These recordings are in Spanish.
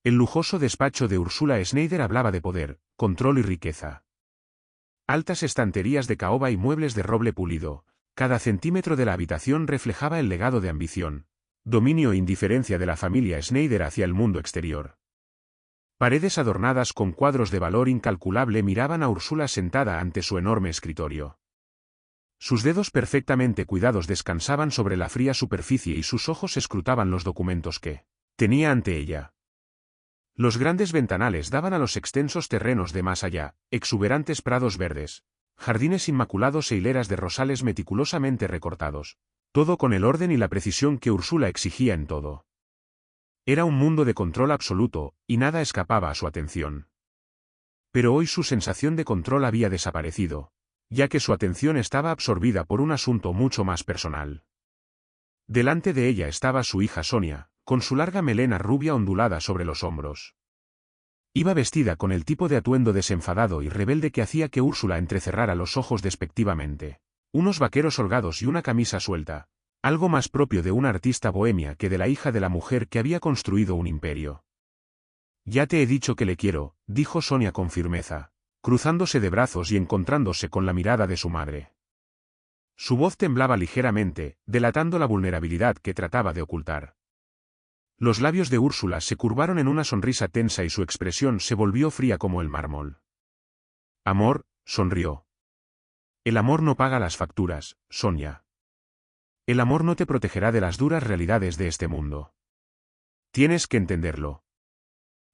El lujoso despacho de Ursula Schneider hablaba de poder, control y riqueza. Altas estanterías de caoba y muebles de roble pulido, cada centímetro de la habitación reflejaba el legado de ambición, dominio e indiferencia de la familia Schneider hacia el mundo exterior. Paredes adornadas con cuadros de valor incalculable miraban a Úrsula sentada ante su enorme escritorio. Sus dedos perfectamente cuidados descansaban sobre la fría superficie y sus ojos escrutaban los documentos que tenía ante ella. Los grandes ventanales daban a los extensos terrenos de más allá, exuberantes prados verdes, jardines inmaculados e hileras de rosales meticulosamente recortados, todo con el orden y la precisión que Úrsula exigía en todo. Era un mundo de control absoluto, y nada escapaba a su atención. Pero hoy su sensación de control había desaparecido, ya que su atención estaba absorbida por un asunto mucho más personal. Delante de ella estaba su hija Sonia, con su larga melena rubia ondulada sobre los hombros. Iba vestida con el tipo de atuendo desenfadado y rebelde que hacía que Úrsula entrecerrara los ojos despectivamente. Unos vaqueros holgados y una camisa suelta, algo más propio de una artista bohemia que de la hija de la mujer que había construido un imperio. «Ya te he dicho que le quiero», dijo Sonia con firmeza, cruzándose de brazos y encontrándose con la mirada de su madre. Su voz temblaba ligeramente, delatando la vulnerabilidad que trataba de ocultar. Los labios de Úrsula se curvaron en una sonrisa tensa y su expresión se volvió fría como el mármol. «Amor», sonrió. «El amor no paga las facturas, Sonia. El amor no te protegerá de las duras realidades de este mundo. Tienes que entenderlo».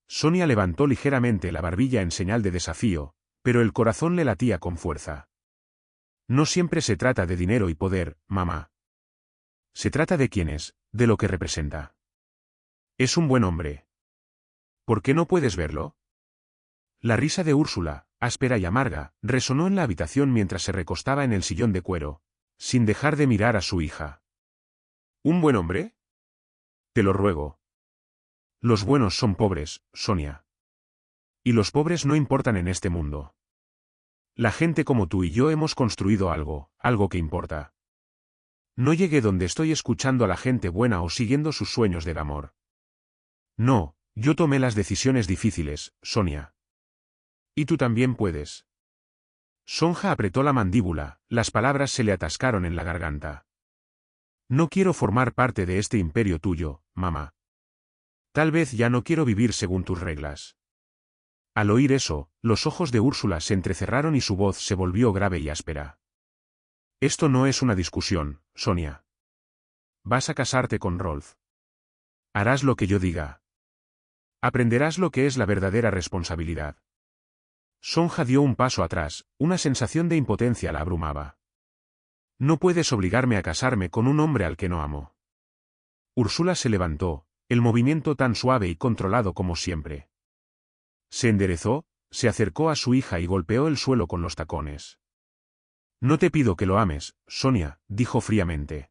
Sonia levantó ligeramente la barbilla en señal de desafío, pero el corazón le latía con fuerza. «No siempre se trata de dinero y poder, mamá. Se trata de quién es, de lo que representa. Es un buen hombre. ¿Por qué no puedes verlo?». La risa de Úrsula, áspera y amarga, resonó en la habitación mientras se recostaba en el sillón de cuero, sin dejar de mirar a su hija. ¿Un buen hombre? Te lo ruego. Los buenos son pobres, Sonia. Y los pobres no importan en este mundo. La gente como tú y yo hemos construido algo que importa. No llegué donde estoy escuchando a la gente buena o siguiendo sus sueños del amor. No, yo tomé las decisiones difíciles, Sonia. Y tú también puedes. Sonja apretó la mandíbula, las palabras se le atascaron en la garganta. No quiero formar parte de este imperio tuyo, mamá. Tal vez ya no quiero vivir según tus reglas. Al oír eso, los ojos de Úrsula se entrecerraron y su voz se volvió grave y áspera. Esto no es una discusión, Sonia. Vas a casarte con Rolf. Harás lo que yo diga. Aprenderás lo que es la verdadera responsabilidad. Sonja dio un paso atrás, una sensación de impotencia la abrumaba. No puedes obligarme a casarme con un hombre al que no amo. Úrsula se levantó, el movimiento tan suave y controlado como siempre. Se enderezó, se acercó a su hija y golpeó el suelo con los tacones. No te pido que lo ames, Sonia, dijo fríamente.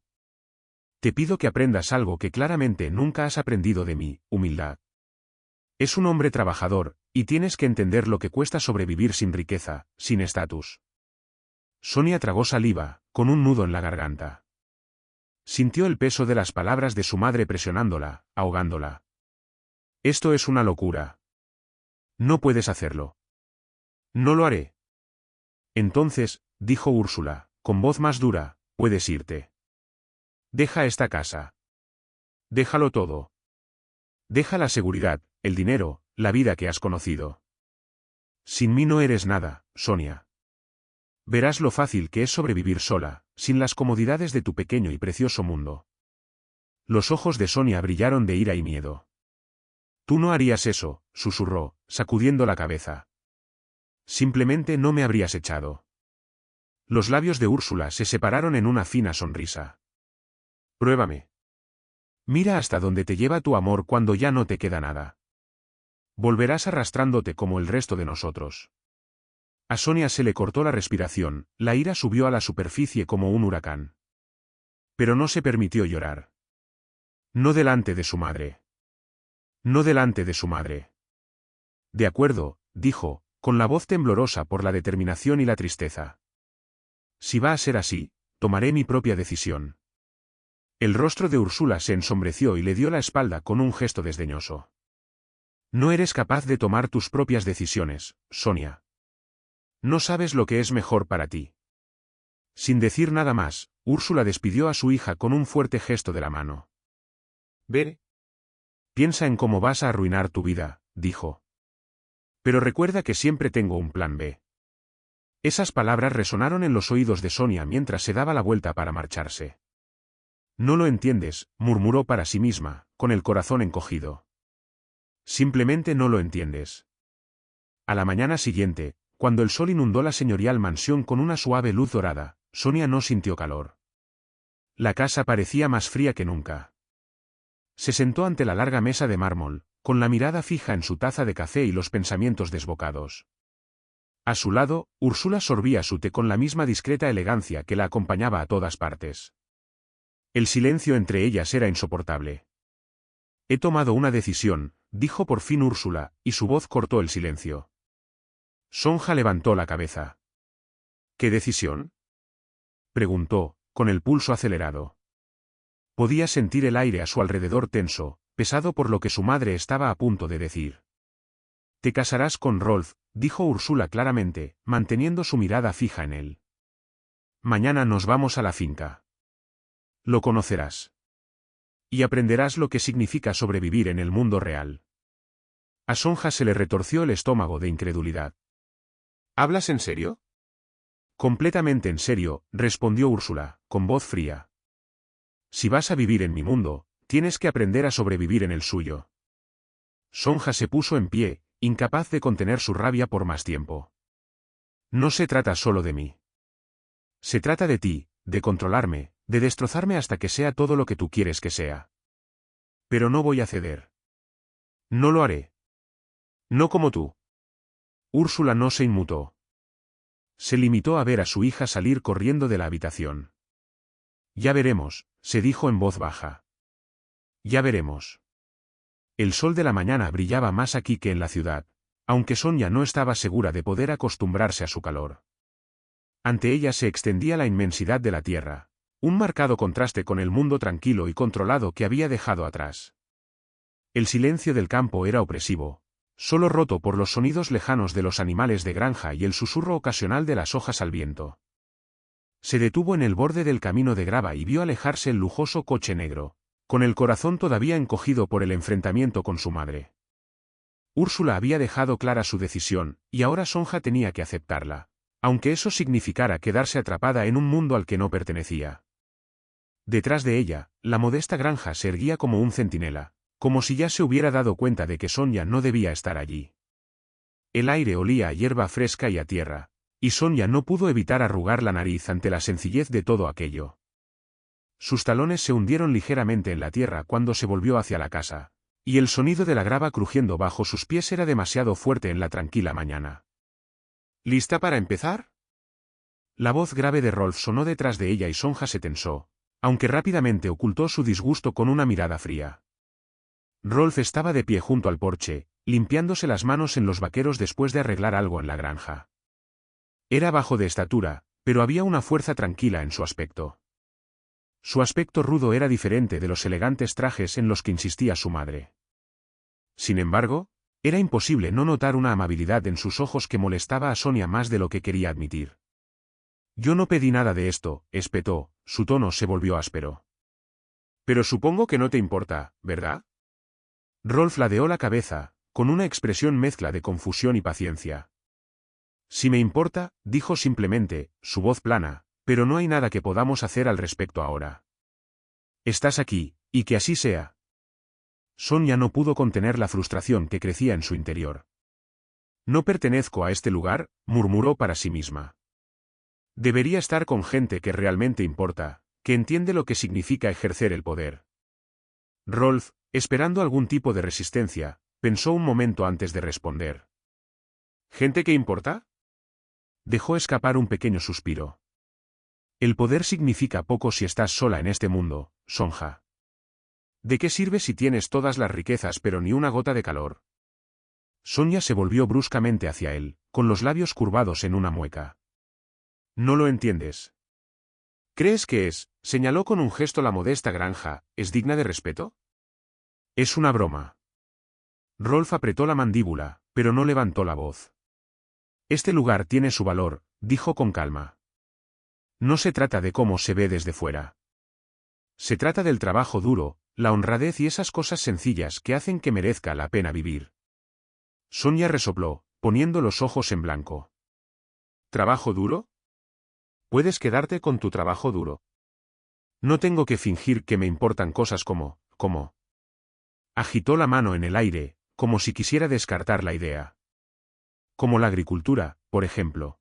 Te pido que aprendas algo que claramente nunca has aprendido de mí, humildad. Es un hombre trabajador, y tienes que entender lo que cuesta sobrevivir sin riqueza, sin estatus. Sonia tragó saliva, con un nudo en la garganta. Sintió el peso de las palabras de su madre presionándola, ahogándola. Esto es una locura. No puedes hacerlo. No lo haré. Entonces, dijo Úrsula, con voz más dura, puedes irte. Deja esta casa. Déjalo todo. Deja la seguridad, el dinero, la vida que has conocido. Sin mí no eres nada, Sonia. Verás lo fácil que es sobrevivir sola, sin las comodidades de tu pequeño y precioso mundo. Los ojos de Sonia brillaron de ira y miedo. Tú no harías eso, susurró, sacudiendo la cabeza. Simplemente no me habrías echado. Los labios de Úrsula se separaron en una fina sonrisa. Pruébame. Mira hasta dónde te lleva tu amor cuando ya no te queda nada. Volverás arrastrándote como el resto de nosotros. A Sonia se le cortó la respiración, la ira subió a la superficie como un huracán. Pero no se permitió llorar. No delante de su madre. No delante de su madre. De acuerdo, dijo, con la voz temblorosa por la determinación y la tristeza. Si va a ser así, tomaré mi propia decisión. El rostro de Úrsula se ensombreció y le dio la espalda con un gesto desdeñoso. No eres capaz de tomar tus propias decisiones, Sonia. No sabes lo que es mejor para ti. Sin decir nada más, Úrsula despidió a su hija con un fuerte gesto de la mano. Ve. Piensa en cómo vas a arruinar tu vida, dijo. Pero recuerda que siempre tengo un plan B. Esas palabras resonaron en los oídos de Sonia mientras se daba la vuelta para marcharse. No lo entiendes, murmuró para sí misma, con el corazón encogido. Simplemente no lo entiendes. A la mañana siguiente, cuando el sol inundó la señorial mansión con una suave luz dorada, Sonia no sintió calor. La casa parecía más fría que nunca. Se sentó ante la larga mesa de mármol, con la mirada fija en su taza de café y los pensamientos desbocados. A su lado, Úrsula sorbía su té con la misma discreta elegancia que la acompañaba a todas partes. El silencio entre ellas era insoportable. He tomado una decisión, dijo por fin Úrsula, y su voz cortó el silencio. Sonja levantó la cabeza. ¿Qué decisión? Preguntó, con el pulso acelerado. Podía sentir el aire a su alrededor tenso, pesado por lo que su madre estaba a punto de decir. Te casarás con Rolf, dijo Úrsula claramente, manteniendo su mirada fija en él. Mañana nos vamos a la finca. Lo conocerás. Y aprenderás lo que significa sobrevivir en el mundo real. A Sonja se le retorció el estómago de incredulidad. ¿Hablas en serio? Completamente en serio, respondió Úrsula, con voz fría. Si vas a vivir en mi mundo, tienes que aprender a sobrevivir en el suyo. Sonja se puso en pie, incapaz de contener su rabia por más tiempo. No se trata solo de mí. Se trata de ti, de controlarme, de destrozarme hasta que sea todo lo que tú quieres que sea. Pero no voy a ceder. No lo haré. No como tú. Úrsula no se inmutó. Se limitó a ver a su hija salir corriendo de la habitación. Ya veremos, se dijo en voz baja. Ya veremos. El sol de la mañana brillaba más aquí que en la ciudad, aunque Sonia no estaba segura de poder acostumbrarse a su calor. Ante ella se extendía la inmensidad de la tierra, un marcado contraste con el mundo tranquilo y controlado que había dejado atrás. El silencio del campo era opresivo, solo roto por los sonidos lejanos de los animales de granja y el susurro ocasional de las hojas al viento. Se detuvo en el borde del camino de grava y vio alejarse el lujoso coche negro, con el corazón todavía encogido por el enfrentamiento con su madre. Úrsula había dejado clara su decisión, y ahora Sonja tenía que aceptarla, aunque eso significara quedarse atrapada en un mundo al que no pertenecía. Detrás de ella, la modesta granja se erguía como un centinela, como si ya se hubiera dado cuenta de que Sonia no debía estar allí. El aire olía a hierba fresca y a tierra, y Sonia no pudo evitar arrugar la nariz ante la sencillez de todo aquello. Sus talones se hundieron ligeramente en la tierra cuando se volvió hacia la casa, y el sonido de la grava crujiendo bajo sus pies era demasiado fuerte en la tranquila mañana. ¿Lista para empezar? La voz grave de Rolf sonó detrás de ella y Sonja se tensó, aunque rápidamente ocultó su disgusto con una mirada fría. Rolf estaba de pie junto al porche, limpiándose las manos en los vaqueros después de arreglar algo en la granja. Era bajo de estatura, pero había una fuerza tranquila en su aspecto. Su aspecto rudo era diferente de los elegantes trajes en los que insistía su madre. Sin embargo, era imposible no notar una amabilidad en sus ojos que molestaba a Sonia más de lo que quería admitir. Yo no pedí nada de esto, espetó, su tono se volvió áspero. Pero supongo que no te importa, ¿verdad? Rolf ladeó la cabeza, con una expresión mezcla de confusión y paciencia. Si me importa, dijo simplemente, su voz plana, pero no hay nada que podamos hacer al respecto ahora. Estás aquí, y que así sea. Sonia no pudo contener la frustración que crecía en su interior. No pertenezco a este lugar, murmuró para sí misma. Debería estar con gente que realmente importa, que entiende lo que significa ejercer el poder. Rolf, esperando algún tipo de resistencia, pensó un momento antes de responder. ¿Gente que importa? Dejó escapar un pequeño suspiro. El poder significa poco si estás sola en este mundo, Sonja. ¿De qué sirve si tienes todas las riquezas pero ni una gota de calor? Sonia se volvió bruscamente hacia él, con los labios curvados en una mueca. No lo entiendes. ¿Crees que señaló con un gesto la modesta granja, es digna de respeto? Es una broma. Rolf apretó la mandíbula, pero no levantó la voz. Este lugar tiene su valor, dijo con calma. No se trata de cómo se ve desde fuera. Se trata del trabajo duro, la honradez y esas cosas sencillas que hacen que merezca la pena vivir. Sonia resopló, poniendo los ojos en blanco. ¿Trabajo duro? Puedes quedarte con tu trabajo duro. No tengo que fingir que me importan cosas como. Agitó la mano en el aire, como si quisiera descartar la idea. Como la agricultura, por ejemplo.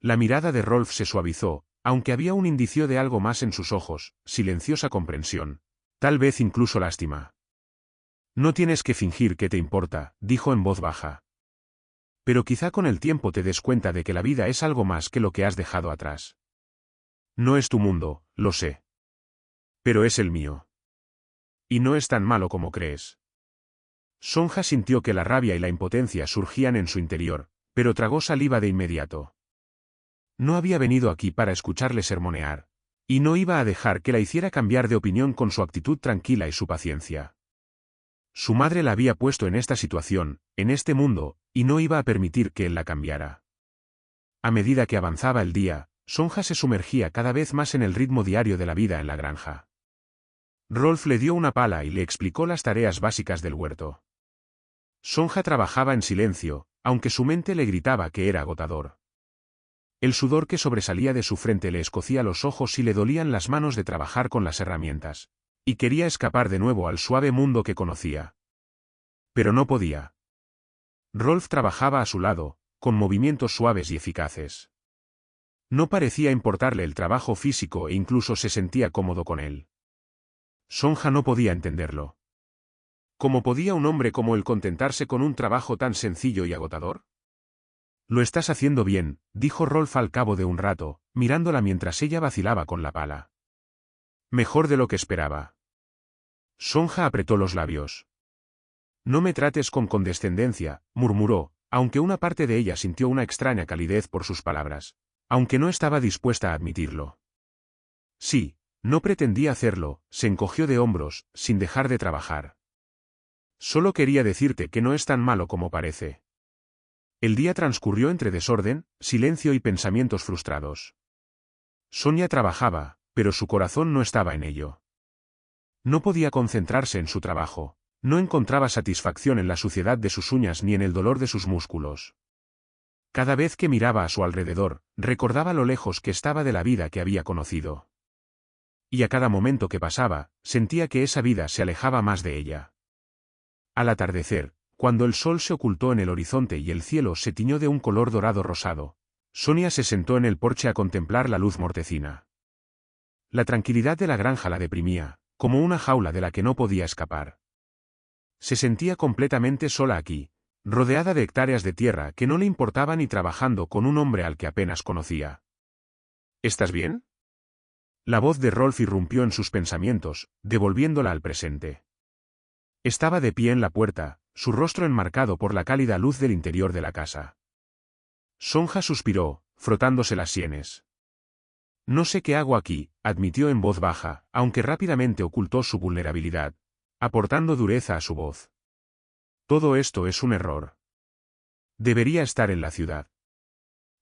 La mirada de Rolf se suavizó, aunque había un indicio de algo más en sus ojos, silenciosa comprensión. Tal vez incluso lástima. No tienes que fingir que te importa, dijo en voz baja. Pero quizá con el tiempo te des cuenta de que la vida es algo más que lo que has dejado atrás. No es tu mundo, lo sé. Pero es el mío. Y no es tan malo como crees. Sonja sintió que la rabia y la impotencia surgían en su interior, pero tragó saliva de inmediato. No había venido aquí para escucharle sermonear, y no iba a dejar que la hiciera cambiar de opinión con su actitud tranquila y su paciencia. Su madre la había puesto en esta situación, en este mundo, y no iba a permitir que él la cambiara. A medida que avanzaba el día, Sonja se sumergía cada vez más en el ritmo diario de la vida en la granja. Rolf le dio una pala y le explicó las tareas básicas del huerto. Sonja trabajaba en silencio, aunque su mente le gritaba que era agotador. El sudor que sobresalía de su frente le escocía los ojos y le dolían las manos de trabajar con las herramientas. Y quería escapar de nuevo al suave mundo que conocía. Pero no podía. Rolf trabajaba a su lado, con movimientos suaves y eficaces. No parecía importarle el trabajo físico e incluso se sentía cómodo con él. Sonja no podía entenderlo. ¿Cómo podía un hombre como él contentarse con un trabajo tan sencillo y agotador? Lo estás haciendo bien, dijo Rolf al cabo de un rato, mirándola mientras ella vacilaba con la pala. Mejor de lo que esperaba. Sonja apretó los labios. No me trates con condescendencia, murmuró, aunque una parte de ella sintió una extraña calidez por sus palabras, aunque no estaba dispuesta a admitirlo. Sí, no pretendía hacerlo, se encogió de hombros, sin dejar de trabajar. Solo quería decirte que no es tan malo como parece. El día transcurrió entre desorden, silencio y pensamientos frustrados. Sonia trabajaba, pero su corazón no estaba en ello. No podía concentrarse en su trabajo, no encontraba satisfacción en la suciedad de sus uñas ni en el dolor de sus músculos. Cada vez que miraba a su alrededor, recordaba lo lejos que estaba de la vida que había conocido. Y a cada momento que pasaba, sentía que esa vida se alejaba más de ella. Al atardecer, cuando el sol se ocultó en el horizonte y el cielo se tiñó de un color dorado rosado, Sonia se sentó en el porche a contemplar la luz mortecina. La tranquilidad de la granja la deprimía, como una jaula de la que no podía escapar. Se sentía completamente sola aquí, rodeada de hectáreas de tierra que no le importaban y trabajando con un hombre al que apenas conocía. ¿Estás bien? La voz de Rolf irrumpió en sus pensamientos, devolviéndola al presente. Estaba de pie en la puerta, su rostro enmarcado por la cálida luz del interior de la casa. Sonja suspiró, frotándose las sienes. No sé qué hago aquí, admitió en voz baja, aunque rápidamente ocultó su vulnerabilidad, aportando dureza a su voz. Todo esto es un error. Debería estar en la ciudad.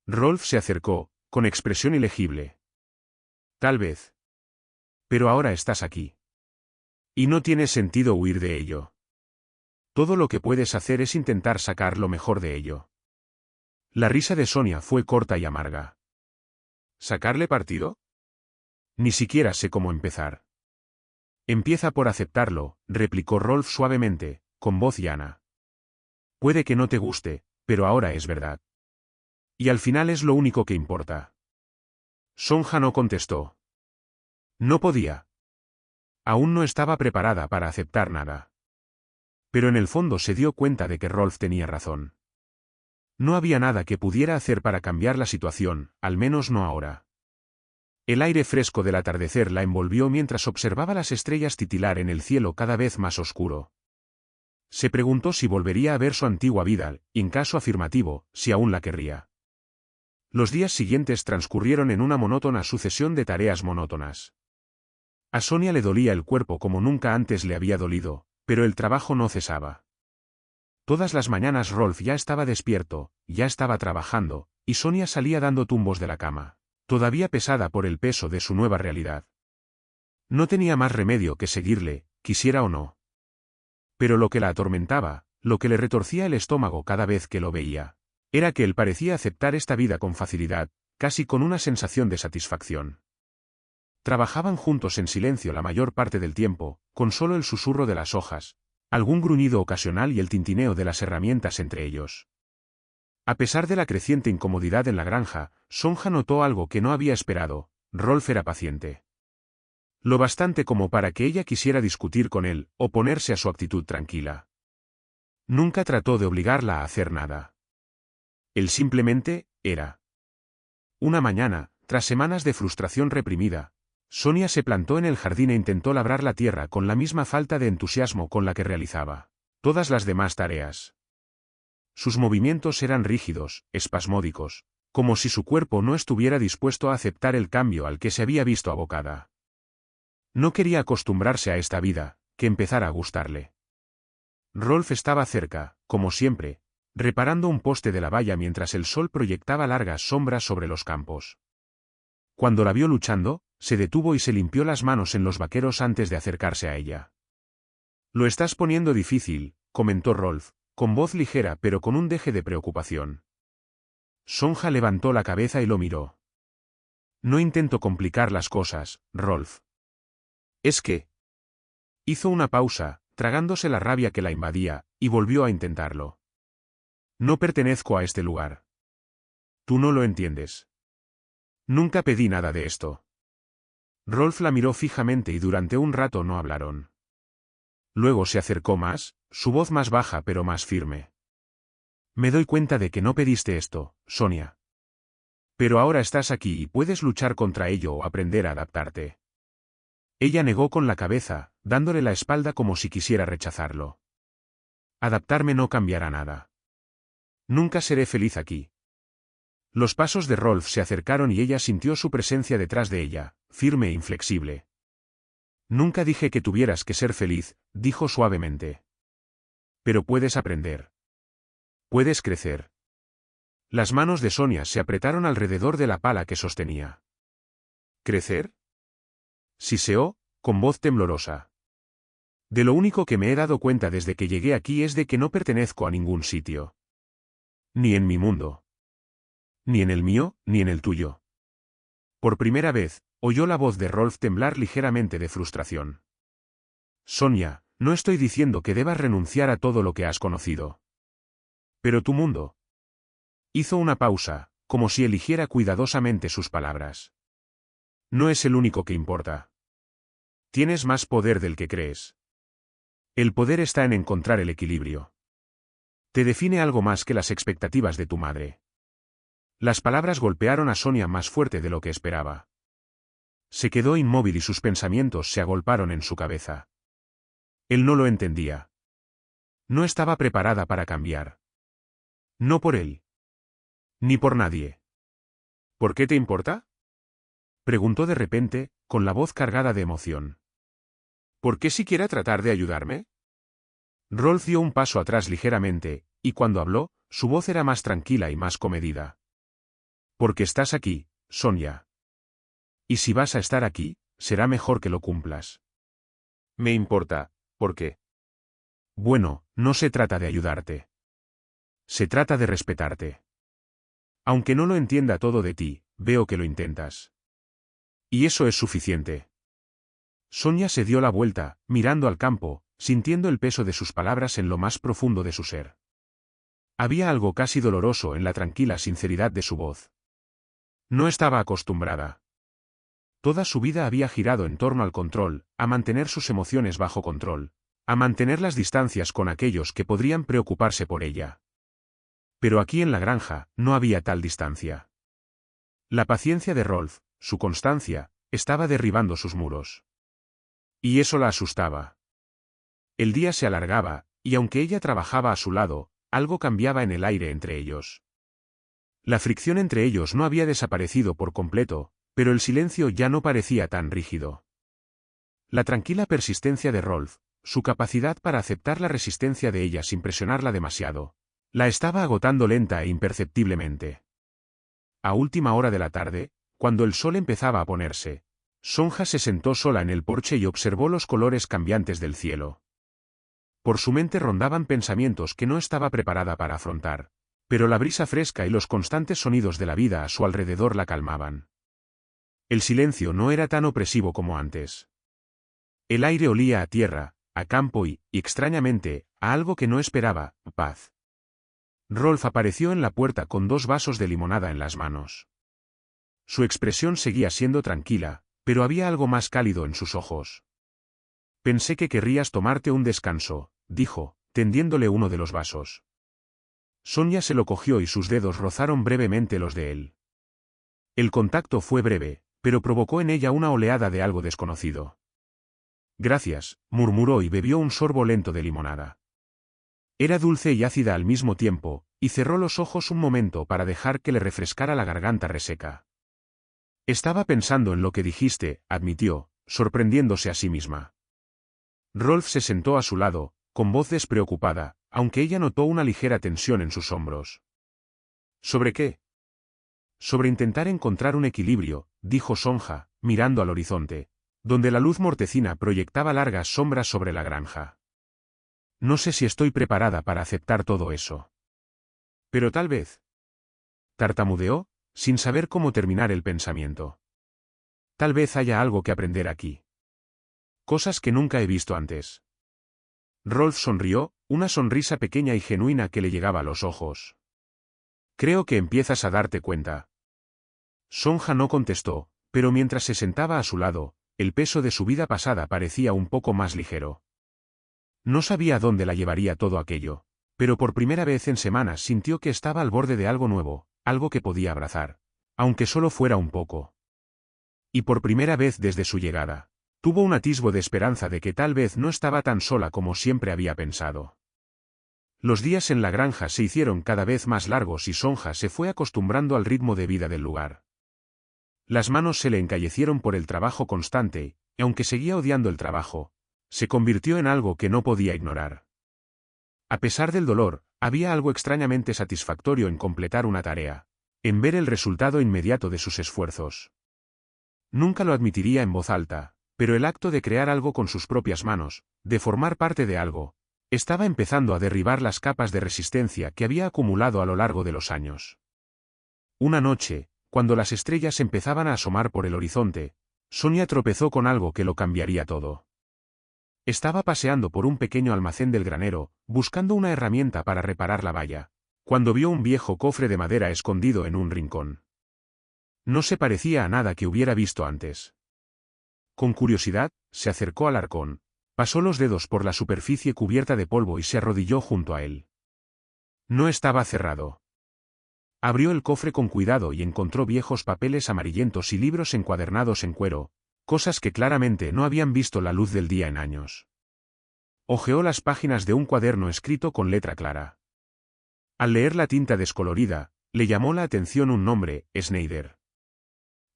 Rolf se acercó, con expresión ilegible. Tal vez. Pero ahora estás aquí. Y no tiene sentido huir de ello. Todo lo que puedes hacer es intentar sacar lo mejor de ello. La risa de Sonia fue corta y amarga. ¿Sacarle partido? Ni siquiera sé cómo empezar. Empieza por aceptarlo, replicó Rolf suavemente, con voz llana. Puede que no te guste, pero ahora es verdad. Y al final es lo único que importa. Sonja no contestó. No podía. Aún no estaba preparada para aceptar nada. Pero en el fondo se dio cuenta de que Rolf tenía razón. No había nada que pudiera hacer para cambiar la situación, al menos no ahora. El aire fresco del atardecer la envolvió mientras observaba las estrellas titilar en el cielo cada vez más oscuro. Se preguntó si volvería a ver su antigua vida, y en caso afirmativo, si aún la querría. Los días siguientes transcurrieron en una monótona sucesión de tareas monótonas. A Sonia le dolía el cuerpo como nunca antes le había dolido, pero el trabajo no cesaba. Todas las mañanas Rolf ya estaba despierto, ya estaba trabajando, y Sonia salía dando tumbos de la cama, todavía pesada por el peso de su nueva realidad. No tenía más remedio que seguirle, quisiera o no. Pero lo que la atormentaba, lo que le retorcía el estómago cada vez que lo veía, era que él parecía aceptar esta vida con facilidad, casi con una sensación de satisfacción. Trabajaban juntos en silencio la mayor parte del tiempo, con solo el susurro de las hojas, algún gruñido ocasional y el tintineo de las herramientas entre ellos. A pesar de la creciente incomodidad en la granja, Sonja notó algo que no había esperado: Rolf era paciente. Lo bastante como para que ella quisiera discutir con él, o ponerse a su actitud tranquila. Nunca trató de obligarla a hacer nada. Él simplemente era. Una mañana, tras semanas de frustración reprimida, Sonia se plantó en el jardín e intentó labrar la tierra con la misma falta de entusiasmo con la que realizaba todas las demás tareas. Sus movimientos eran rígidos, espasmódicos, como si su cuerpo no estuviera dispuesto a aceptar el cambio al que se había visto abocada. No quería acostumbrarse a esta vida, que empezara a gustarle. Rolf estaba cerca, como siempre, reparando un poste de la valla mientras el sol proyectaba largas sombras sobre los campos. Cuando la vio luchando, se detuvo y se limpió las manos en los vaqueros antes de acercarse a ella. «Lo estás poniendo difícil», comentó Rolf, con voz ligera pero con un deje de preocupación. Sonja levantó la cabeza y lo miró. «No intento complicar las cosas, Rolf. Es que...» Hizo una pausa, tragándose la rabia que la invadía, y volvió a intentarlo. «No pertenezco a este lugar. Tú no lo entiendes. Nunca pedí nada de esto». Rolf la miró fijamente y durante un rato no hablaron. Luego se acercó más, su voz más baja pero más firme. «Me doy cuenta de que no pediste esto, Sonia. Pero ahora estás aquí y puedes luchar contra ello o aprender a adaptarte». Ella negó con la cabeza, dándole la espalda como si quisiera rechazarlo. «Adaptarme no cambiará nada. Nunca seré feliz aquí». Los pasos de Rolf se acercaron y ella sintió su presencia detrás de ella, firme e inflexible. «Nunca dije que tuvieras que ser feliz», dijo suavemente. «Pero puedes aprender. Puedes crecer». Las manos de Sonia se apretaron alrededor de la pala que sostenía. «¿Crecer?», siseó, con voz temblorosa. «De lo único que me he dado cuenta desde que llegué aquí es de que no pertenezco a ningún sitio. Ni en mi mundo. Ni en el mío, ni en el tuyo». Por primera vez, oyó la voz de Rolf temblar ligeramente de frustración. «Sonia, no estoy diciendo que debas renunciar a todo lo que has conocido. Pero tu mundo». Hizo una pausa, como si eligiera cuidadosamente sus palabras. «No es el único que importa. Tienes más poder del que crees. El poder está en encontrar el equilibrio. Te define algo más que las expectativas de tu madre». Las palabras golpearon a Sonia más fuerte de lo que esperaba. Se quedó inmóvil y sus pensamientos se agolparon en su cabeza. Él no lo entendía. No estaba preparada para cambiar. No por él. Ni por nadie. «¿Por qué te importa?», preguntó de repente, con la voz cargada de emoción. «¿Por qué siquiera tratar de ayudarme?». Rolf dio un paso atrás ligeramente, y cuando habló, su voz era más tranquila y más comedida. «Porque estás aquí, Sonia. Y si vas a estar aquí, será mejor que lo cumplas». «Me importa, ¿por qué?». «Bueno, no se trata de ayudarte. Se trata de respetarte. Aunque no lo entienda todo de ti, veo que lo intentas. Y eso es suficiente». Sonia se dio la vuelta, mirando al campo, sintiendo el peso de sus palabras en lo más profundo de su ser. Había algo casi doloroso en la tranquila sinceridad de su voz. No estaba acostumbrada. Toda su vida había girado en torno al control, a mantener sus emociones bajo control, a mantener las distancias con aquellos que podrían preocuparse por ella. Pero aquí en la granja, no había tal distancia. La paciencia de Rolf, su constancia, estaba derribando sus muros. Y eso la asustaba. El día se alargaba, y aunque ella trabajaba a su lado, algo cambiaba en el aire entre ellos. La fricción entre ellos no había desaparecido por completo, pero el silencio ya no parecía tan rígido. La tranquila persistencia de Rolf, su capacidad para aceptar la resistencia de ella sin presionarla demasiado, la estaba agotando lenta e imperceptiblemente. A última hora de la tarde, cuando el sol empezaba a ponerse, Sonja se sentó sola en el porche y observó los colores cambiantes del cielo. Por su mente rondaban pensamientos que no estaba preparada para afrontar, pero la brisa fresca y los constantes sonidos de la vida a su alrededor la calmaban. El silencio no era tan opresivo como antes. El aire olía a tierra, a campo y, extrañamente, a algo que no esperaba, paz. Rolf apareció en la puerta con 2 vasos de limonada en las manos. Su expresión seguía siendo tranquila, pero había algo más cálido en sus ojos. Pensé que querrías tomarte un descanso, dijo, tendiéndole uno de los vasos. Sonia se lo cogió y sus dedos rozaron brevemente los de él. El contacto fue breve, pero provocó en ella una oleada de algo desconocido. Gracias, murmuró y bebió un sorbo lento de limonada. Era dulce y ácida al mismo tiempo, y cerró los ojos un momento para dejar que le refrescara la garganta reseca. Estaba pensando en lo que dijiste, admitió, sorprendiéndose a sí misma. Rolf se sentó a su lado, con voz despreocupada, aunque ella notó una ligera tensión en sus hombros. ¿Sobre qué? Sobre intentar encontrar un equilibrio, dijo Sonja, mirando al horizonte, donde la luz mortecina proyectaba largas sombras sobre la granja. No sé si estoy preparada para aceptar todo eso. Pero tal vez. Tartamudeó, sin saber cómo terminar el pensamiento. Tal vez haya algo que aprender aquí. Cosas que nunca he visto antes. Rolf sonrió, una sonrisa pequeña y genuina que le llegaba a los ojos. Creo que empiezas a darte cuenta. Sonja no contestó, pero mientras se sentaba a su lado, el peso de su vida pasada parecía un poco más ligero. No sabía dónde la llevaría todo aquello, pero por primera vez en semanas sintió que estaba al borde de algo nuevo, algo que podía abrazar, aunque solo fuera un poco. Y por primera vez desde su llegada, tuvo un atisbo de esperanza de que tal vez no estaba tan sola como siempre había pensado. Los días en la granja se hicieron cada vez más largos y Sonja se fue acostumbrando al ritmo de vida del lugar. Las manos se le encallecieron por el trabajo constante, y aunque seguía odiando el trabajo, se convirtió en algo que no podía ignorar. A pesar del dolor, había algo extrañamente satisfactorio en completar una tarea, en ver el resultado inmediato de sus esfuerzos. Nunca lo admitiría en voz alta, pero el acto de crear algo con sus propias manos, de formar parte de algo, estaba empezando a derribar las capas de resistencia que había acumulado a lo largo de los años. Una noche, cuando las estrellas empezaban a asomar por el horizonte, Sonia tropezó con algo que lo cambiaría todo. Estaba paseando por un pequeño almacén del granero, buscando una herramienta para reparar la valla, cuando vio un viejo cofre de madera escondido en un rincón. No se parecía a nada que hubiera visto antes. Con curiosidad, se acercó al arcón, pasó los dedos por la superficie cubierta de polvo y se arrodilló junto a él. No estaba cerrado. Abrió el cofre con cuidado y encontró viejos papeles amarillentos y libros encuadernados en cuero, cosas que claramente no habían visto la luz del día en años. Hojeó las páginas de un cuaderno escrito con letra clara. Al leer la tinta descolorida, le llamó la atención un nombre, Schneider.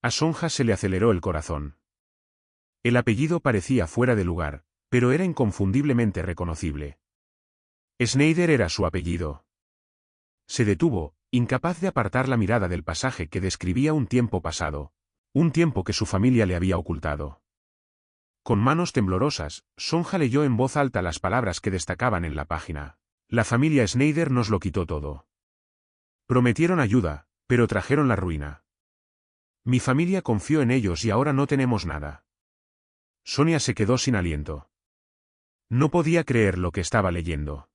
A Sonja se le aceleró el corazón. El apellido parecía fuera de lugar, pero era inconfundiblemente reconocible. Schneider era su apellido. Se detuvo, incapaz de apartar la mirada del pasaje que describía un tiempo pasado, un tiempo que su familia le había ocultado. Con manos temblorosas, Sonja leyó en voz alta las palabras que destacaban en la página. La familia Schneider nos lo quitó todo. Prometieron ayuda, pero trajeron la ruina. Mi familia confió en ellos y ahora no tenemos nada. Sonia se quedó sin aliento. No podía creer lo que estaba leyendo.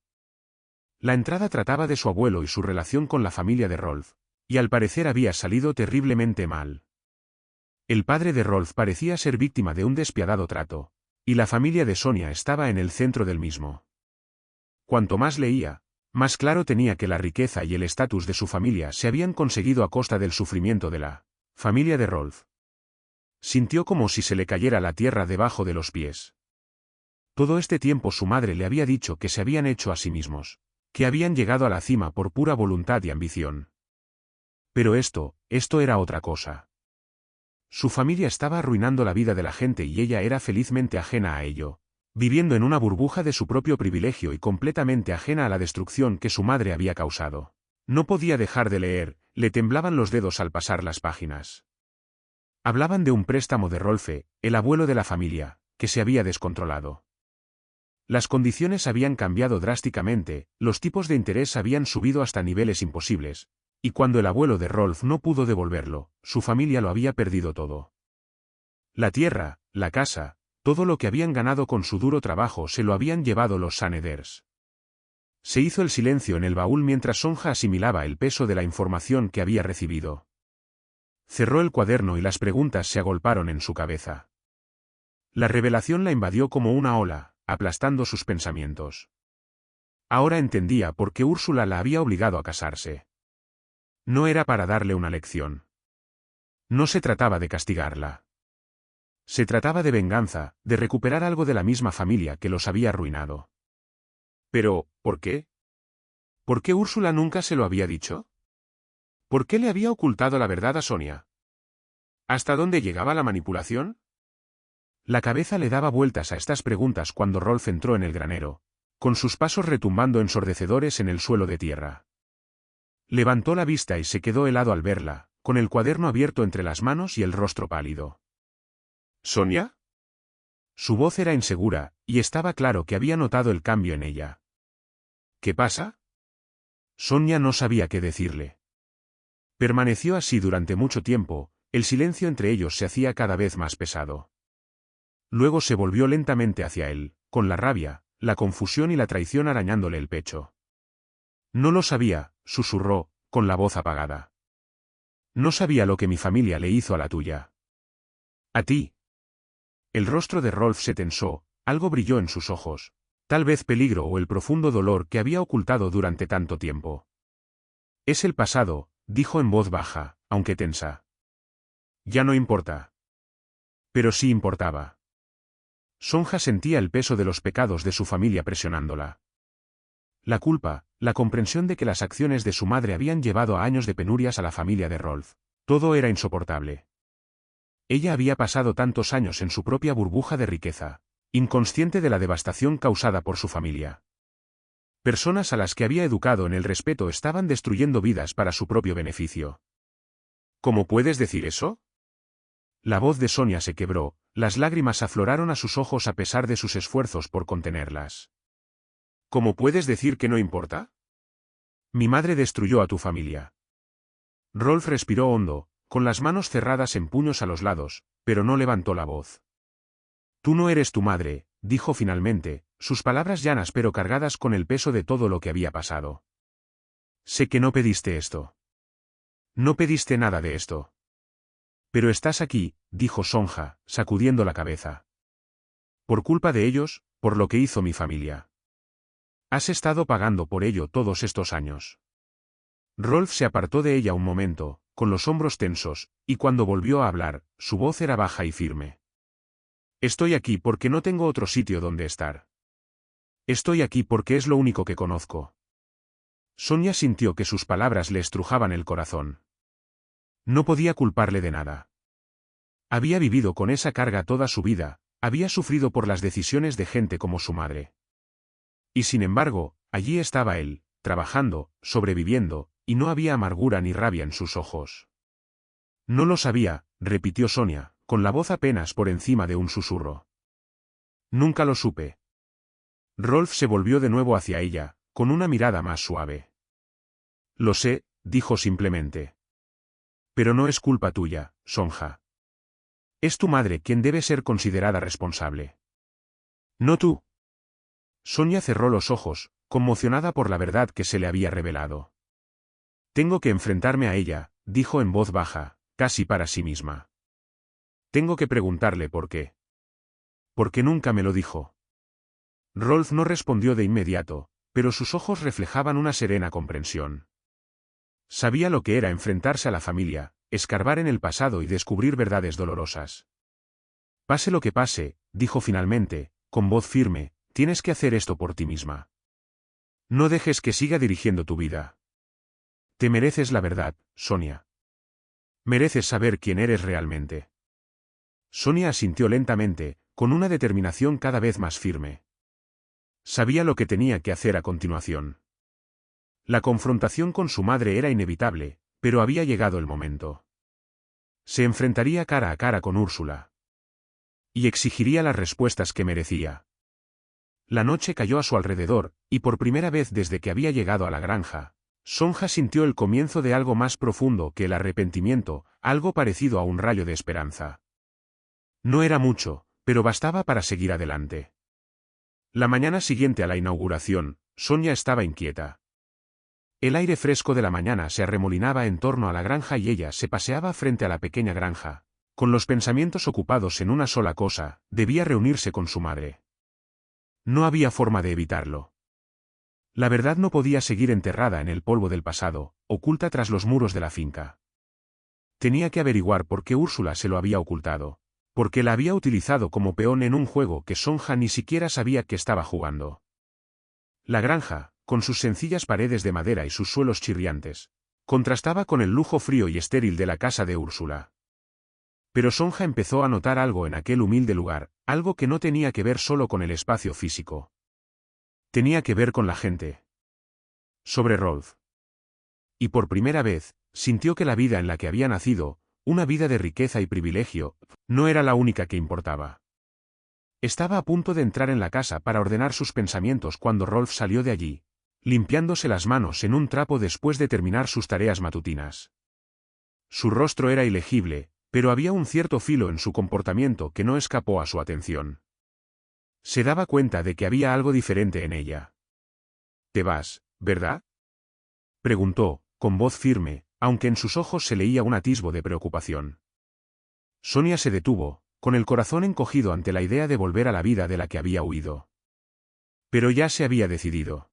La entrada trataba de su abuelo y su relación con la familia de Rolf, y al parecer había salido terriblemente mal. El padre de Rolf parecía ser víctima de un despiadado trato, y la familia de Sonia estaba en el centro del mismo. Cuanto más leía, más claro tenía que la riqueza y el estatus de su familia se habían conseguido a costa del sufrimiento de la familia de Rolf. Sintió como si se le cayera la tierra debajo de los pies. Todo este tiempo su madre le había dicho que se habían hecho a sí mismos, que habían llegado a la cima por pura voluntad y ambición. Pero esto era otra cosa. Su familia estaba arruinando la vida de la gente y ella era felizmente ajena a ello, viviendo en una burbuja de su propio privilegio y completamente ajena a la destrucción que su madre había causado. No podía dejar de leer, le temblaban los dedos al pasar las páginas. Hablaban de un préstamo de Rolfe, el abuelo de la familia, que se había descontrolado. Las condiciones habían cambiado drásticamente, los tipos de interés habían subido hasta niveles imposibles, y cuando el abuelo de Rolf no pudo devolverlo, su familia lo había perdido todo. La tierra, la casa, todo lo que habían ganado con su duro trabajo se lo habían llevado los Saneders. Se hizo el silencio en el baúl mientras Sonja asimilaba el peso de la información que había recibido. Cerró el cuaderno y las preguntas se agolparon en su cabeza. La revelación la invadió como una ola, aplastando sus pensamientos. Ahora entendía por qué Úrsula la había obligado a casarse. No era para darle una lección. No se trataba de castigarla. Se trataba de venganza, de recuperar algo de la misma familia que los había arruinado. Pero, ¿por qué? ¿Por qué Úrsula nunca se lo había dicho? ¿Por qué le había ocultado la verdad a Sonia? ¿Hasta dónde llegaba la manipulación? La cabeza le daba vueltas a estas preguntas cuando Rolf entró en el granero, con sus pasos retumbando ensordecedores en el suelo de tierra. Levantó la vista y se quedó helado al verla, con el cuaderno abierto entre las manos y el rostro pálido. ¿Sonia? Su voz era insegura, y estaba claro que había notado el cambio en ella. ¿Qué pasa? Sonia no sabía qué decirle. Permaneció así durante mucho tiempo, el silencio entre ellos se hacía cada vez más pesado. Luego se volvió lentamente hacia él, con la rabia, la confusión y la traición arañándole el pecho. No lo sabía, susurró, con la voz apagada. No sabía lo que mi familia le hizo a la tuya. A ti. El rostro de Rolf se tensó, algo brilló en sus ojos, tal vez peligro o el profundo dolor que había ocultado durante tanto tiempo. Es el pasado, dijo en voz baja, aunque tensa. Ya no importa. Pero sí importaba. Sonja sentía el peso de los pecados de su familia presionándola. La culpa, la comprensión de que las acciones de su madre habían llevado a años de penurias a la familia de Rolf. Todo era insoportable. Ella había pasado tantos años en su propia burbuja de riqueza, inconsciente de la devastación causada por su familia. Personas a las que había educado en el respeto estaban destruyendo vidas para su propio beneficio. ¿Cómo puedes decir eso? La voz de Sonia se quebró, las lágrimas afloraron a sus ojos a pesar de sus esfuerzos por contenerlas. ¿Cómo puedes decir que no importa? Mi madre destruyó a tu familia. Rolf respiró hondo, con las manos cerradas en puños a los lados, pero no levantó la voz. Tú no eres tu madre, dijo finalmente, sus palabras llanas pero cargadas con el peso de todo lo que había pasado. Sé que no pediste esto. No pediste nada de esto. Pero estás aquí, dijo Sonja, sacudiendo la cabeza. Por culpa de ellos, por lo que hizo mi familia. Has estado pagando por ello todos estos años. Rolf se apartó de ella un momento, con los hombros tensos, y cuando volvió a hablar, su voz era baja y firme. Estoy aquí porque no tengo otro sitio donde estar. Estoy aquí porque es lo único que conozco. Sonia sintió que sus palabras le estrujaban el corazón. No podía culparle de nada. Había vivido con esa carga toda su vida, había sufrido por las decisiones de gente como su madre. Y sin embargo, allí estaba él, trabajando, sobreviviendo, y no había amargura ni rabia en sus ojos. No lo sabía, repitió Sonia, con la voz apenas por encima de un susurro. Nunca lo supe. Rolf se volvió de nuevo hacia ella, con una mirada más suave. Lo sé, dijo simplemente. Pero no es culpa tuya, Sonja. Es tu madre quien debe ser considerada responsable. No tú. Sonia cerró los ojos, conmocionada por la verdad que se le había revelado. Tengo que enfrentarme a ella, dijo en voz baja, casi para sí misma. Tengo que preguntarle por qué. Porque nunca me lo dijo. Rolf no respondió de inmediato, pero sus ojos reflejaban una serena comprensión. Sabía lo que era enfrentarse a la familia, escarbar en el pasado y descubrir verdades dolorosas. Pase lo que pase, dijo finalmente, con voz firme, tienes que hacer esto por ti misma. No dejes que siga dirigiendo tu vida. Te mereces la verdad, Sonia. Mereces saber quién eres realmente. Sonia asintió lentamente, con una determinación cada vez más firme. Sabía lo que tenía que hacer a continuación. La confrontación con su madre era inevitable, pero había llegado el momento. Se enfrentaría cara a cara con Úrsula. Y exigiría las respuestas que merecía. La noche cayó a su alrededor, y por primera vez desde que había llegado a la granja, Sonja sintió el comienzo de algo más profundo que el arrepentimiento, algo parecido a un rayo de esperanza. No era mucho, pero bastaba para seguir adelante. La mañana siguiente a la inauguración, Sonia estaba inquieta. El aire fresco de la mañana se arremolinaba en torno a la granja y ella se paseaba frente a la pequeña granja, con los pensamientos ocupados en una sola cosa: debía reunirse con su madre. No había forma de evitarlo. La verdad no podía seguir enterrada en el polvo del pasado, oculta tras los muros de la finca. Tenía que averiguar por qué Úrsula se lo había ocultado, porque la había utilizado como peón en un juego que Sonja ni siquiera sabía que estaba jugando. La granja, con sus sencillas paredes de madera y sus suelos chirriantes, contrastaba con el lujo frío y estéril de la casa de Úrsula. Pero Sonja empezó a notar algo en aquel humilde lugar, algo que no tenía que ver solo con el espacio físico. Tenía que ver con la gente. Sobre Rolf. Y por primera vez, sintió que la vida en la que había nacido, una vida de riqueza y privilegio, no era la única que importaba. Estaba a punto de entrar en la casa para ordenar sus pensamientos cuando Rolf salió de allí, limpiándose las manos en un trapo después de terminar sus tareas matutinas. Su rostro era ilegible, pero había un cierto filo en su comportamiento que no escapó a su atención. Se daba cuenta de que había algo diferente en ella. «¿Te vas, verdad?», preguntó, con voz firme, aunque en sus ojos se leía un atisbo de preocupación. Sonia se detuvo, con el corazón encogido ante la idea de volver a la vida de la que había huido. Pero ya se había decidido.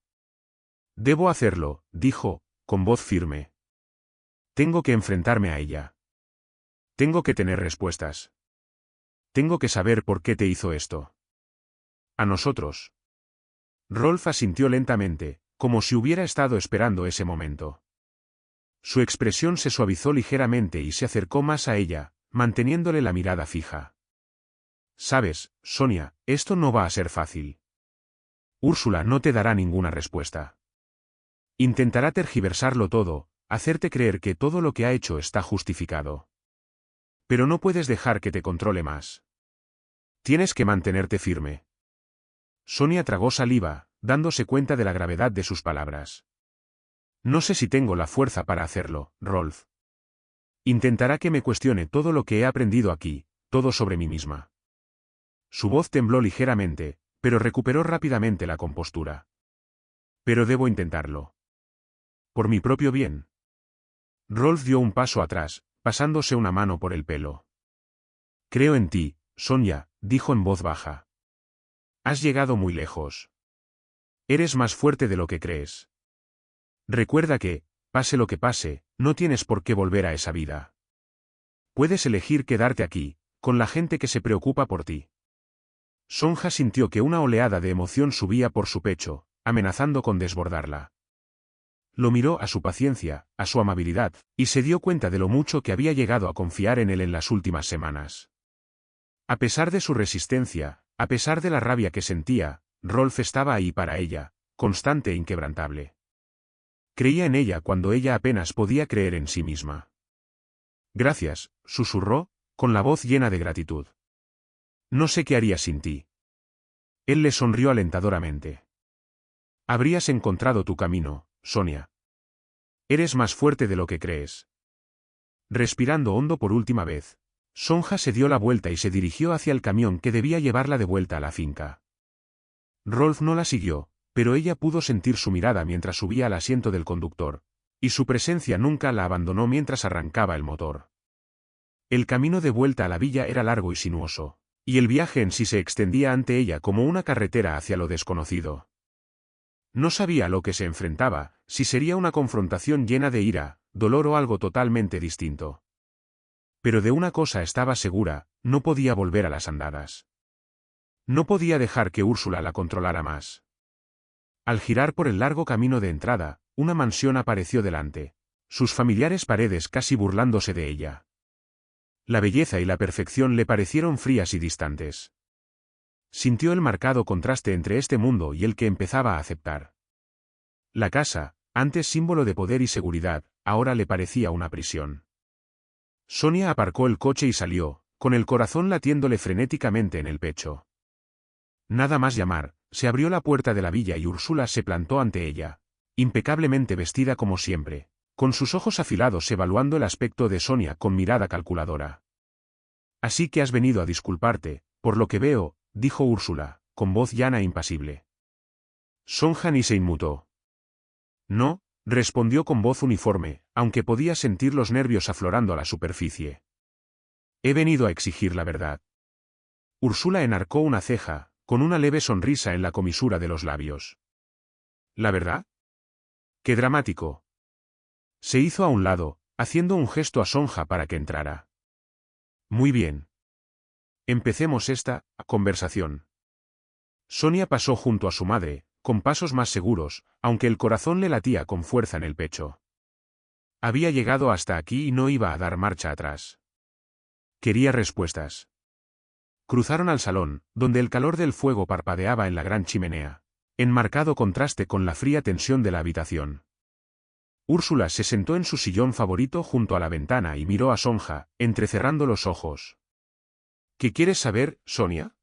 «Debo hacerlo», dijo, con voz firme. «Tengo que enfrentarme a ella. Tengo que tener respuestas. Tengo que saber por qué te hizo esto. A nosotros». Rolf asintió lentamente, como si hubiera estado esperando ese momento. Su expresión se suavizó ligeramente y se acercó más a ella, manteniéndole la mirada fija. «Sabes, Sonia, esto no va a ser fácil. Úrsula no te dará ninguna respuesta. Intentará tergiversarlo todo, hacerte creer que todo lo que ha hecho está justificado. Pero no puedes dejar que te controle más. Tienes que mantenerte firme». Sonia tragó saliva, dándose cuenta de la gravedad de sus palabras. «No sé si tengo la fuerza para hacerlo, Rolf. Intentará que me cuestione todo lo que he aprendido aquí, todo sobre mí misma». Su voz tembló ligeramente, pero recuperó rápidamente la compostura. «Pero debo intentarlo. Por mi propio bien». Rolf dio un paso atrás, pasándose una mano por el pelo. «Creo en ti, Sonia», dijo en voz baja. «Has llegado muy lejos. Eres más fuerte de lo que crees. Recuerda que, pase lo que pase, no tienes por qué volver a esa vida. Puedes elegir quedarte aquí, con la gente que se preocupa por ti». Sonja sintió que una oleada de emoción subía por su pecho, amenazando con desbordarla. Lo miró a su paciencia, a su amabilidad, y se dio cuenta de lo mucho que había llegado a confiar en él en las últimas semanas. A pesar de su resistencia, a pesar de la rabia que sentía, Rolf estaba ahí para ella, constante e inquebrantable. Creía en ella cuando ella apenas podía creer en sí misma. «Gracias», susurró, con la voz llena de gratitud. «No sé qué haría sin ti». Él le sonrió alentadoramente. «Habrías encontrado tu camino, Sonia. Eres más fuerte de lo que crees». Respirando hondo por última vez, Sonja se dio la vuelta y se dirigió hacia el camión que debía llevarla de vuelta a la finca. Rolf no la siguió, pero ella pudo sentir su mirada mientras subía al asiento del conductor, y su presencia nunca la abandonó mientras arrancaba el motor. El camino de vuelta a la villa era largo y sinuoso, y el viaje en sí se extendía ante ella como una carretera hacia lo desconocido. No sabía a lo que se enfrentaba, si sería una confrontación llena de ira, dolor o algo totalmente distinto. Pero de una cosa estaba segura, no podía volver a las andadas. No podía dejar que Úrsula la controlara más. Al girar por el largo camino de entrada, una mansión apareció delante, sus familiares paredes casi burlándose de ella. La belleza y la perfección le parecieron frías y distantes. Sintió el marcado contraste entre este mundo y el que empezaba a aceptar. La casa, antes símbolo de poder y seguridad, ahora le parecía una prisión. Sonia aparcó el coche y salió, con el corazón latiéndole frenéticamente en el pecho. Nada más llamar, se abrió la puerta de la villa y Úrsula se plantó ante ella, impecablemente vestida como siempre, con sus ojos afilados evaluando el aspecto de Sonia con mirada calculadora. «Así que has venido a disculparte, por lo que veo», dijo Úrsula, con voz llana e impasible. Sonja ni se inmutó. «No», respondió con voz uniforme, aunque podía sentir los nervios aflorando a la superficie. «He venido a exigir la verdad». Úrsula enarcó una ceja, con una leve sonrisa en la comisura de los labios. «¿La verdad? ¡Qué dramático!». Se hizo a un lado, haciendo un gesto a Sonja para que entrara. «Muy bien. Empecemos esta conversación». Sonia pasó junto a su madre, con pasos más seguros, aunque el corazón le latía con fuerza en el pecho. Había llegado hasta aquí y no iba a dar marcha atrás. Quería respuestas. Cruzaron al salón, donde el calor del fuego parpadeaba en la gran chimenea, en marcado contraste con la fría tensión de la habitación. Úrsula se sentó en su sillón favorito junto a la ventana y miró a Sonja, entrecerrando los ojos. «¿Qué quieres saber, Sonia?».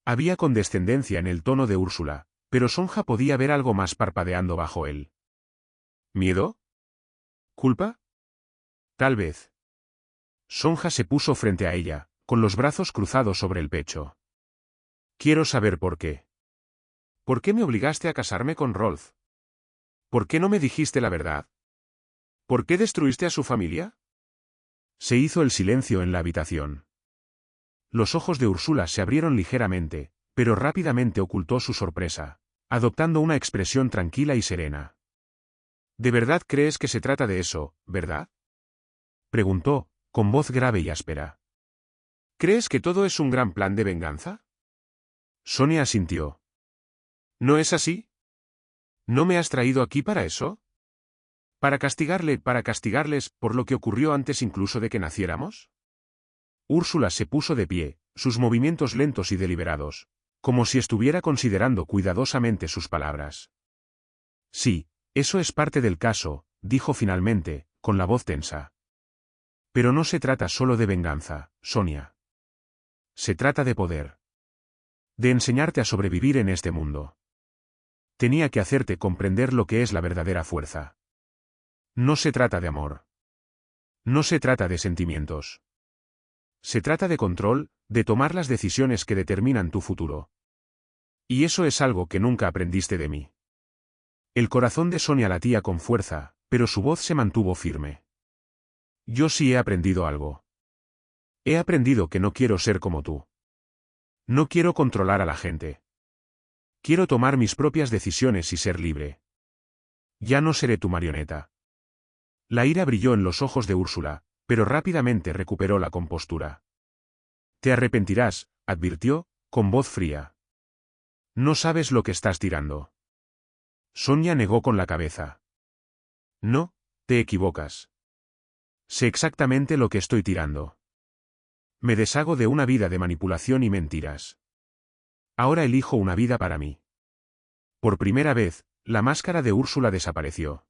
Había condescendencia en el tono de Úrsula, pero Sonja podía ver algo más parpadeando bajo él. ¿Miedo? ¿Culpa? Tal vez. Sonja se puso frente a ella, con los brazos cruzados sobre el pecho. «Quiero saber por qué. ¿Por qué me obligaste a casarme con Rolf? ¿Por qué no me dijiste la verdad? ¿Por qué destruiste a su familia?». Se hizo el silencio en la habitación. Los ojos de Úrsula se abrieron ligeramente, pero rápidamente ocultó su sorpresa, adoptando una expresión tranquila y serena. «¿De verdad crees que se trata de eso, verdad?», preguntó, con voz grave y áspera. «¿Crees que todo es un gran plan de venganza?». Sonia asintió. «¿No es así? ¿No me has traído aquí para eso? ¿Para castigarles por lo que ocurrió antes incluso de que naciéramos?». Úrsula se puso de pie, sus movimientos lentos y deliberados, como si estuviera considerando cuidadosamente sus palabras. «Sí, eso es parte del caso», dijo finalmente, con la voz tensa. «Pero no se trata solo de venganza, Sonia. Se trata de poder. De enseñarte a sobrevivir en este mundo. Tenía que hacerte comprender lo que es la verdadera fuerza. No se trata de amor. No se trata de sentimientos. Se trata de control, de tomar las decisiones que determinan tu futuro. Y eso es algo que nunca aprendiste de mí». El corazón de Sonia latía con fuerza, pero su voz se mantuvo firme. «Yo sí he aprendido algo. He aprendido que no quiero ser como tú. No quiero controlar a la gente. Quiero tomar mis propias decisiones y ser libre. Ya no seré tu marioneta». La ira brilló en los ojos de Úrsula, pero rápidamente recuperó la compostura. «Te arrepentirás», advirtió, con voz fría. «No sabes lo que estás tirando». Sonia negó con la cabeza. «No, te equivocas. Sé exactamente lo que estoy tirando. Me deshago de una vida de manipulación y mentiras. Ahora elijo una vida para mí». Por primera vez, la máscara de Úrsula desapareció.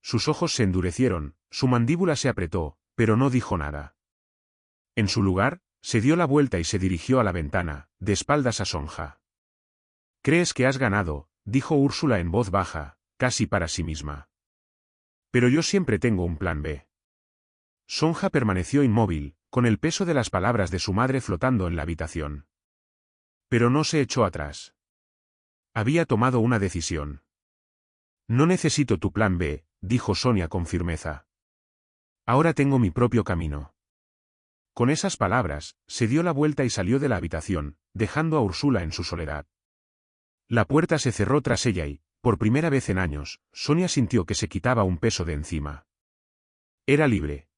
Sus ojos se endurecieron, su mandíbula se apretó, pero no dijo nada. En su lugar, se dio la vuelta y se dirigió a la ventana, de espaldas a Sonja. «¿Crees que has ganado?», dijo Úrsula en voz baja, casi para sí misma. «Pero yo siempre tengo un plan B». Sonja permaneció inmóvil, con el peso de las palabras de su madre flotando en la habitación. Pero no se echó atrás. Había tomado una decisión. «No necesito tu plan B», dijo Sonia con firmeza. «Ahora tengo mi propio camino». Con esas palabras, se dio la vuelta y salió de la habitación, dejando a Úrsula en su soledad. La puerta se cerró tras ella y, por primera vez en años, Sonia sintió que se quitaba un peso de encima. Era libre.